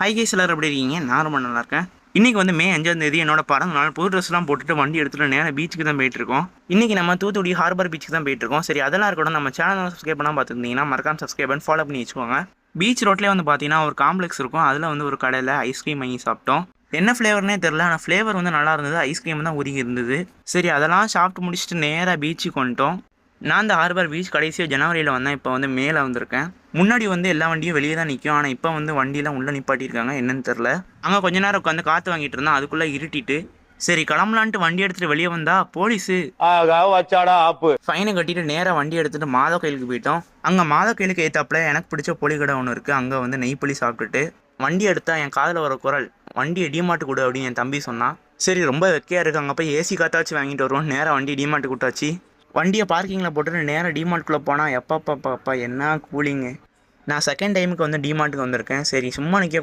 Hi guys எல்லாரும் எப்படி இருக்கீங்க? நான் ரொம்ப நல்லா இருக்கேன். இன்றைக்கி வந்து மே 5ஆம் தேதி என்னோட பிறந்த நாள். புது ட்ரெஸ்லாம் போட்டுட்டு வண்டி எடுத்துகிட்டு நேராக பீச்சுக்கு தான் போயிட்டுருக்கோம். இன்றைக்கி நம்ம தூத்துக்குடி ஹார்பர் பீச்சுக்கு தான் போயிட்டுருக்கோம். சரி, அதெல்லாம் இருக்கட்டும். நம்ம சேனல் சப்ஸ்கிரைப் பண்ணால் பார்த்துருந்தீங்கன்னா மறக்காம சப்ஸ்கிரைப் பண்ணி ஃபாலோ பண்ணி வச்சுக்கோங்க. பீச் ரோட்லேயே வந்து பார்த்தீங்கன்னா ஒரு காம்ப்ளெக்ஸ் இருக்கும். அதில் வந்து ஒரு கடையில் ஐஸ்கிரீம் வாங்கி சாப்பிட்டோம். என்ன ஃப்ளேவர்னே தெரில, ஆனால் ஃப்ளேவர் வந்து நல்லா இருந்தது. ஐஸ்கிரீம் தான் உருகி இருந்தது. சரி, அதெல்லாம் சாப்பிட்டு முடிச்சுட்டு நேராக பீச்சுக்கு வந்துட்டோம். நான் இந்த ஹார்பர் பீச் கடைசியாக ஜனவரியில் வந்தேன். இப்போ வந்து மேலே வந்திருக்கேன். முன்னாடி வந்து எல்லா வண்டியும் வெளியே தான் நிற்கும். ஆனால் இப்போ வந்து வண்டியெலாம் உள்ளே நிப்பாட்டியிருக்காங்க. என்னன்னு தெரில. அங்கே கொஞ்ச நேரம் உட்காந்து காற்று வாங்கிட்டு இருந்தேன். அதுக்குள்ளே இருட்டிட்டு சரி கிளம்பலான்ட்டு வண்டி எடுத்துகிட்டு வெளியே வந்தால் போலீஸு ஃபைனை கட்டிட்டு நேராக வண்டி எடுத்துகிட்டு மாதா கோயிலுக்கு போயிட்டோம். அங்கே மாதா கோயிலுக்கு ஏற்றாப்புல எனக்கு பிடிச்ச பொலி கடை ஒன்று இருக்குது. அங்கே வந்து நெய் பொலி சாப்பிட்டுட்டு வண்டி எடுத்தால் என் காதில் வர குரல், வண்டியை டிமார்ட் கொடு அப்படின்னு என் தம்பி சொன்னான். சரி, ரொம்ப வெக்கையாக இருக்குது, அங்கே போய் ஏசி காத்தாச்சு வாங்கிட்டு வருவோம். நேராக வண்டி டிமார்ட் கூட்டாச்சு. வண்டியை பார்க்கிங்கில் போட்டுட்டு நேராக டிமார்ட்குள்ளே போனால் எப்பப்பா என்ன கூலிங்கு. நான் செகண்ட் டைமுக்கு வந்து டிமார்ட்டுக்கு வந்திருக்கேன். சரி, சும்மா நிற்க